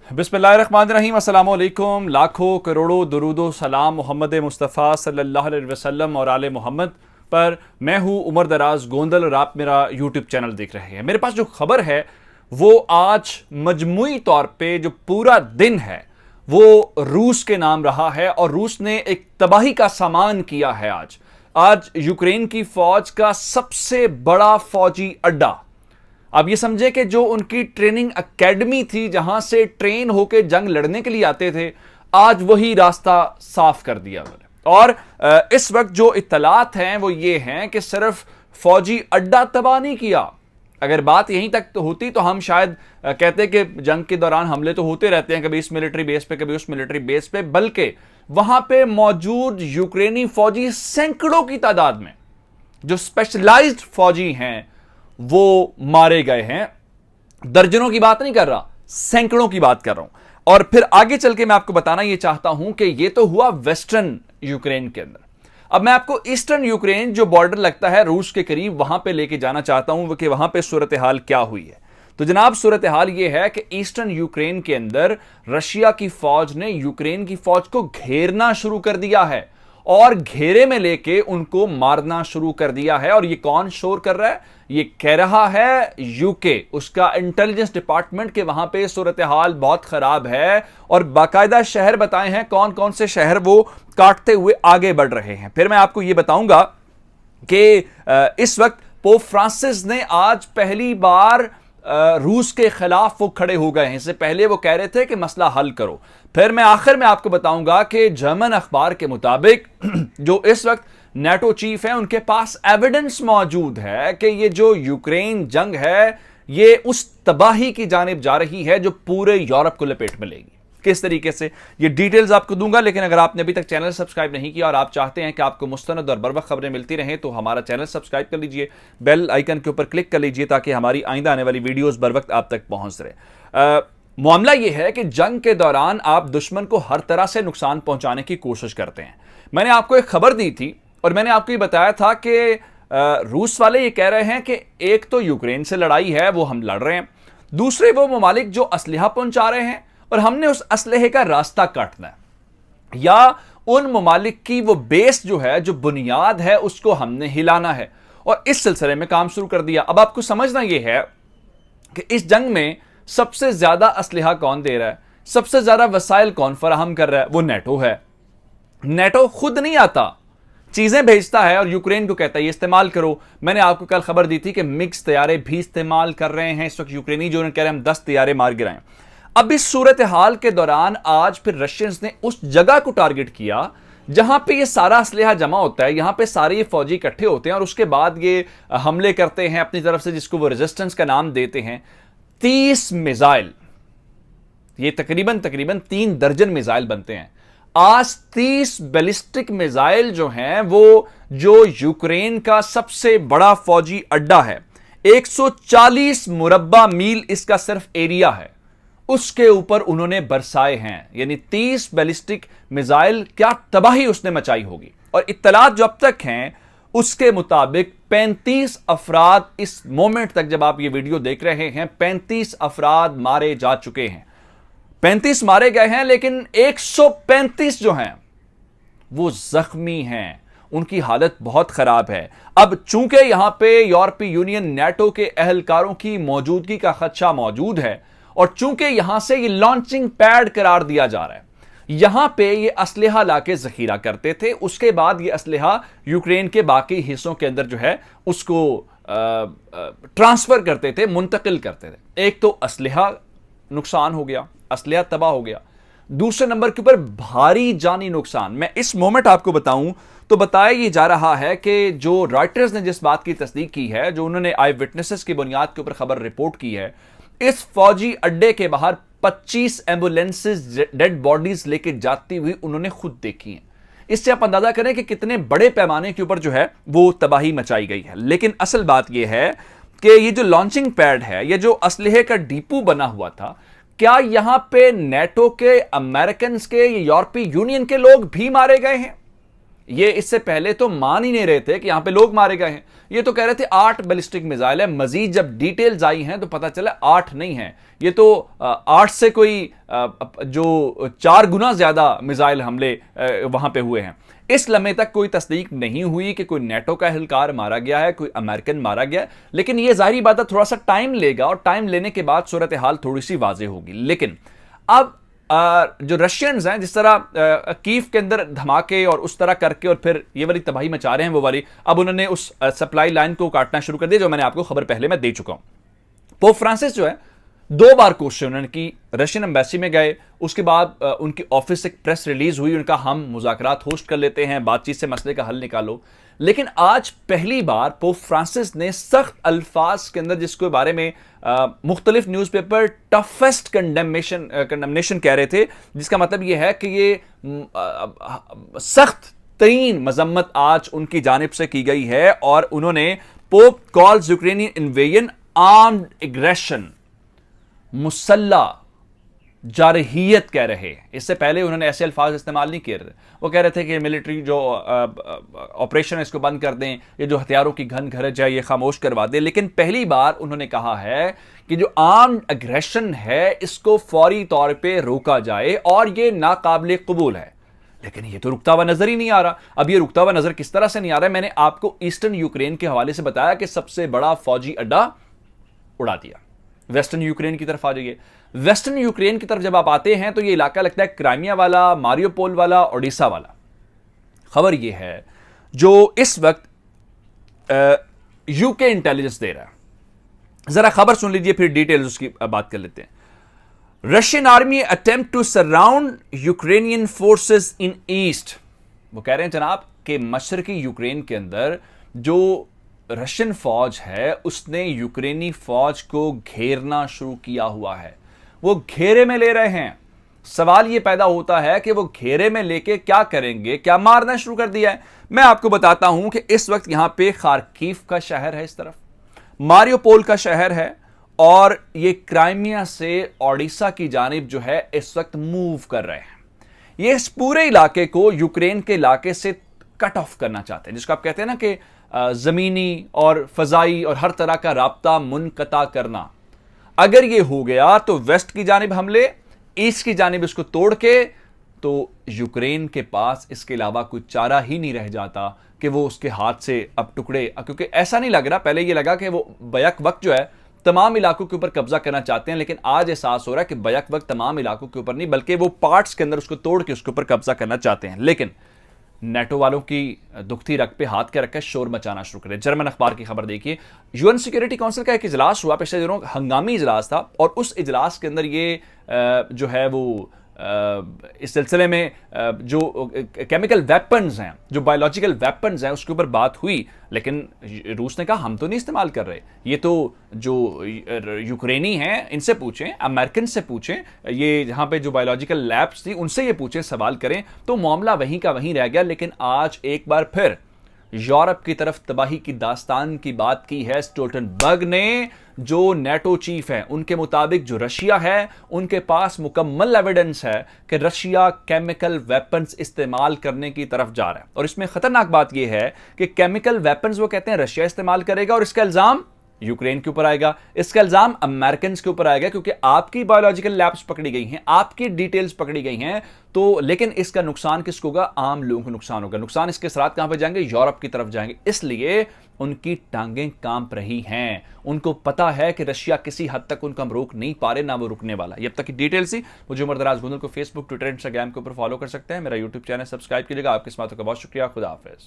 बिस्मिल्लाहिर्रहमानिर्रहीम, अस्सलाम वालेकुम। लाखों करोड़ों दुरूदो सलाम मोहम्मद मुस्तफ़ा सल्लल्लाहु अलैहि वसल्लम और आले मोहम्मद पर। मैं हूं उमर दराज गोंदल और आप मेरा यूट्यूब चैनल देख रहे हैं। मेरे पास जो खबर है वो आज मजमूई तौर पे जो पूरा दिन है वो रूस के नाम रहा है और रूस ने एक तबाही का सामान किया है। आज यूक्रेन की फौज का सबसे बड़ा फौजी अड्डा, अब ये समझे कि जो उनकी ट्रेनिंग एकेडमी थी जहां से ट्रेन होकर जंग लड़ने के लिए आते थे, आज वही रास्ता साफ कर दिया उन्होंने। और इस वक्त जो इत्तलात हैं वो ये हैं कि सिर्फ फौजी अड्डा तबाह नहीं किया। अगर बात यहीं तक तो होती तो हम शायद कहते कि जंग के दौरान हमले तो होते रहते हैं, कभी इस मिलिट्री बेस पे कभी उस मिलिट्री बेस पे, बल्कि वहां पे मौजूद यूक्रेनी फौजी सैकड़ों की तादाद में जो स्पेशलाइज्ड फौजी हैं वो मारे गए हैं। दर्जनों की बात नहीं कर रहा, सैकड़ों की बात कर रहा हूं। और फिर आगे चल के मैं आपको बताना यह चाहता हूं कि यह तो हुआ वेस्टर्न यूक्रेन के अंदर। अब मैं आपको ईस्टर्न यूक्रेन जो बॉर्डर लगता है रूस के करीब, वहां पे लेके जाना चाहता हूं कि वहां पे सूरत हाल क्या हुई है। तो जनाब, सूरत हाल यह है कि ईस्टर्न यूक्रेन के अंदर रशिया की फौज ने यूक्रेन की फौज को घेरना शुरू कर दिया है और घेरे में लेके उनको मारना शुरू कर दिया है। और ये कौन शोर कर रहा है? ये कह रहा है यूके, उसका इंटेलिजेंस डिपार्टमेंट के वहां पे सूरत हाल बहुत खराब है और बाकायदा शहर बताए हैं कौन कौन से शहर वो काटते हुए आगे बढ़ रहे हैं। फिर मैं आपको ये बताऊंगा कि इस वक्त पोप फ्रांसिस ने आज पहली बार रूस के खिलाफ वो खड़े हो गए हैं। इससे पहले वो कह रहे थे कि मसला हल करो। फिर मैं आखिर में आपको बताऊंगा कि जर्मन अखबार के मुताबिक जो इस वक्त नेटो चीफ है उनके पास एविडेंस मौजूद है कि ये जो यूक्रेन जंग है ये उस तबाही की जानिब जा रही है जो पूरे यूरोप को लपेट में लेगी। किस तरीके से, ये डिटेल्स आपको दूंगा। लेकिन अगर आपने अभी तक चैनल सब्सक्राइब नहीं किया और आप चाहते हैं कि आपको मुस्तनद और बरवक्त खबरें मिलती रहें तो हमारा चैनल सब्सक्राइब कर लीजिए, बेल आइकन के ऊपर क्लिक कर लीजिए ताकि हमारी आइंदा आने वाली वीडियोस बर वक्त आप तक पहुंच रहे। मामला यह है कि जंग के दौरान आप दुश्मन को हर तरह से नुकसान पहुंचाने की कोशिश करते हैं। मैंने आपको एक खबर दी थी और मैंने आपको ये बताया था कि रूस वाले ये कह रहे हैं कि एक तो यूक्रेन से लड़ाई है, वो हम लड़ रहे हैं, दूसरे वो ममालिक जो असलहा पहुंचा रहे हैं और हमने उस असलहे का रास्ता काटना है, या उन ममालिक की वो बेस जो है, जो बुनियाद है, उसको हमने हिलाना है। और इस सिलसिले में काम शुरू कर दिया। अब आपको समझना यह है कि इस जंग में सबसे ज्यादा असलहा कौन दे रहा है, सबसे ज्यादा वसाइल कौन फराहम कर रहा है? वो नेटो है। नेटो खुद नहीं आता, चीजें भेजता है और यूक्रेन को कहता है ये इस्तेमाल करो। मैंने आपको कल खबर दी थी कि मिक्स तैयारे भी इस्तेमाल कर रहे हैं इस वक्त यूक्रेनी, जो कह रहे हैं हम 10 तैयारे मार गिराएं। अब इस सूरत हाल के दौरान आज फिर रशियंस ने उस जगह को टारगेट किया जहां पे ये सारा असलहा जमा होता है, यहां पे सारे ये फौजी इकट्ठे होते हैं और उसके बाद ये हमले करते हैं अपनी तरफ से, जिसको वो रेजिस्टेंस का नाम देते हैं। 30 मिसाइल, ये तकरीबन 3 दर्जन मिसाइल बनते हैं। आज 30 बैलिस्टिक मिसाइल जो हैं वो जो यूक्रेन का सबसे बड़ा फौजी अड्डा है, 140 मुरब्बा मील इसका सिर्फ एरिया है, उसके ऊपर उन्होंने बरसाए हैं। यानी 30 बैलिस्टिक मिसाइल, क्या तबाही उसने मचाई होगी। और इत्तलात जो अब तक हैं उसके मुताबिक 35 अफराद, इस मोमेंट तक जब आप ये वीडियो देख रहे हैं, 35 अफराद मारे जा चुके हैं। 35 मारे गए हैं, लेकिन 135 जो हैं वो जख्मी हैं, उनकी हालत बहुत खराब है। अब चूंकि यहां पे यूरोपीय यूनियन नेटो के एहलकारों की मौजूदगी का खदशा मौजूद है और चूंकि यहां से ये लॉन्चिंग पैड करार दिया जा रहा है, यहां पे ये असलहा लाके जखीरा करते थे, उसके बाद ये असलहा यूक्रेन के बाकी हिस्सों के अंदर जो है उसको ट्रांसफर करते थे, मुंतकिल करते थे। एक तो असलहा नुकसान हो गया, असलहा तबाह हो गया, दूसरे नंबर के ऊपर भारी जानी नुकसान। मैं इस मोमेंट आपको बताऊं तो बताया यह जा रहा है कि जो रॉयटर्स ने जिस बात की तस्दीक की है, जो उन्होंने आई विटनेसेस की बुनियाद के ऊपर खबर रिपोर्ट की है, इस फौजी अड्डे के बाहर 25 एम्बुलेंसेज डेड बॉडीज लेके जाती हुई उन्होंने खुद देखी हैं। इससे आप अंदाजा करें कि कितने बड़े पैमाने के ऊपर जो है वो तबाही मचाई गई है। लेकिन असल बात यह है कि ये जो लॉन्चिंग पैड है, ये जो असलहे का डिपो बना हुआ था, क्या यहां पे नेटो के, अमेरिकन के, यूरोपीय यूनियन के लोग भी मारे गए हैं? ये इससे पहले तो मान ही नहीं रहे थे कि यहां पे लोग मारे गए हैं। ये तो कह रहे थे 8 बैलिस्टिक मिसाइल है। मजीद जब डिटेल्स आई हैं तो पता चला 8 नहीं है, ये तो 8 से कोई जो 4 गुना ज्यादा मिसाइल हमले वहां पे हुए हैं। इस लम्हे तक कोई तस्दीक नहीं हुई कि कोई नेटो का एहलकार मारा गया है, कोई अमेरिकन मारा गया है, लेकिन यह जाहिर बात है थोड़ा सा टाइम लेगा और टाइम लेने के बाद सूरत हाल थोड़ी सी वाज़ेह होगी। लेकिन अब जो रशियंस हैं, जिस तरह कीव के अंदर धमाके और उस तरह करके और फिर ये वाली तबाही मचा रहे हैं, वो वाली अब उन्होंने उस सप्लाई लाइन को काटना शुरू कर दिया, जो मैंने आपको खबर पहले मैं दे चुका हूं। पोप फ्रांसिस जो है 2 बार कोशिश उन्होंने की, रशियन एम्बेसी में गए, उसके बाद उनकी ऑफिस से एक प्रेस रिलीज हुई, उनका हम मुज़ाकरात होस्ट कर लेते हैं, बातचीत से मसले का हल निकालो। लेकिन आज पहली बार पोप फ्रांसिस ने सख्त अल्फाज के अंदर, जिसके बारे में मुख्तलिफ न्यूज़पेपर टफेस्ट कंडेमनेशन कह रहे थे, जिसका मतलब यह है कि ये सख्त तरीन मजम्मत आज उनकी जानिब से की गई है। और उन्होंने Pope calls Ukrainian invasion armed aggression, मुसल्ला जारहियत कह रहे। इससे पहले उन्होंने ऐसे अल्फाज इस्तेमाल नहीं किए थे। वो कह रहे थे कि मिलिट्री जो ऑपरेशन है इसको बंद कर दें, ये जो हथियारों की घन घरज है ये खामोश करवा दें। लेकिन पहली बार उन्होंने कहा है कि जो आर्म्ड अग्रेशन है इसको फौरी तौर पे रोका जाए और ये नाकाबिले कबूल है। लेकिन ये तो रुकता हुआ नजर ही नहीं आ रहा। अब ये रुकता हुआ नजर किस तरह से नहीं आ रहा है? मैंने आपको ईस्टर्न यूक्रेन के हवाले से बताया कि सबसे बड़ा फौजी अड्डा उड़ा दिया। वेस्टर्न यूक्रेन की तरफ आ जाइए। वेस्टर्न यूक्रेन की तरफ जब आप आते हैं तो ये इलाका लगता है क्राइमिया वाला, मारियोपोल वाला, ओडिशा वाला। खबर ये है जो इस वक्त यूके इंटेलिजेंस दे रहा है। जरा खबर सुन लीजिए, फिर डिटेल्स उसकी बात कर लेते हैं। Russian army attempt to surround Ukrainian forces in east. वो कह रहे हैं जनाब कि मशरकी यूक्रेन के अंदर जो रशियन फौज है उसने यूक्रेनी फौज को घेरना शुरू किया हुआ है। वो घेरे में ले रहे हैं। सवाल ये पैदा होता है कि वो घेरे में लेके क्या करेंगे, क्या मारना शुरू कर दिया है? मैं आपको बताता हूं कि इस वक्त यहां पे खार्किव का शहर है, इस तरफ मारियोपोल का शहर है, और ये क्राइमिया से ओडिशा की जानिब जो है इस वक्त मूव कर रहे हैं। ये इस पूरे इलाके को यूक्रेन के इलाके से कट ऑफ करना चाहते हैं, जिसको आप कहते हैं ना कि जमीनी और फजाई और हर तरह का राब्ता मुनकता करना। अगर ये हो गया तो वेस्ट की जानिब हमले, ईस्ट की जानिब इसको तोड़ के, तो यूक्रेन के पास इसके अलावा कोई चारा ही नहीं रह जाता कि वो उसके हाथ से अब टुकड़े, क्योंकि ऐसा नहीं लग रहा, पहले ये लगा कि वो बैक वक्त जो है तमाम इलाकों के ऊपर कब्जा करना चाहते हैं, लेकिन आज एहसास हो रहा है कि बैक वक्त तमाम इलाकों के ऊपर नहीं, बल्कि वो पार्ट्स के अंदर उसको तोड़ के उसके ऊपर कब्जा करना चाहते हैं। लेकिन नेटो वालों की दुखती रग पे हाथ के रखकर शोर मचाना शुरू करें। जर्मन अखबार की खबर देखिए, यूएन सिक्योरिटी काउंसिल का एक इजलास हुआ पिछले दिनों, हंगामी इजलास था, और उस इजलास के अंदर ये जो है वो इस सिलसिले में जो केमिकल वेपन्स हैं, जो बायोलॉजिकल वेपन्स हैं, उसके ऊपर बात हुई। लेकिन रूस ने कहा हम तो नहीं इस्तेमाल कर रहे, ये तो जो यूक्रेनी हैं इनसे पूछें, अमेरिकन से पूछें, ये जहाँ पे जो बायोलॉजिकल लैब्स थी उनसे ये पूछें, सवाल करें। तो मामला वहीं का वहीं रह गया। लेकिन आज एक बार फिर यूरोप की तरफ तबाही की दास्तान की बात की है स्टोल्टनबर्ग ने। जो नेटो चीफ है उनके मुताबिक जो रशिया है उनके पास मुकम्मल एविडेंस है कि रशिया केमिकल वेपन्स इस्तेमाल करने की तरफ जा रहा है। और इसमें खतरनाक बात यह है कि केमिकल वेपन्स वो कहते हैं रशिया इस्तेमाल करेगा, और इसका इल्जाम यूक्रेन के ऊपर आएगा, इसका इल्जाम अमेरिकन के ऊपर आएगा, क्योंकि आपकी बायोलॉजिकल लैब्स पकड़ी गई हैं, आपकी डिटेल्स पकड़ी गई हैं। तो लेकिन इसका नुकसान किसको होगा? आम लोगों को नुकसान होगा। नुकसान इसके असरात कहां पे जाएंगे? यूरोप की तरफ जाएंगे। इसलिए उनकी टांगें कांप रही हैं। उनको पता है कि रशिया किसी हद तक उनको हम रोक नहीं पा रहे, ना वो रुकने वाला। ये अब तक की डिटेल्स थी। मुझे उमर दराज गोंदल को फेसबुक, ट्विटर, इंस्टाग्राम के ऊपर फॉलो कर सकते हैं। मेरा यूट्यूब चैनल सब्सक्राइब कीजिएगा। आपकी इस बातों का बहुत शुक्रिया। खुदा हाफिज।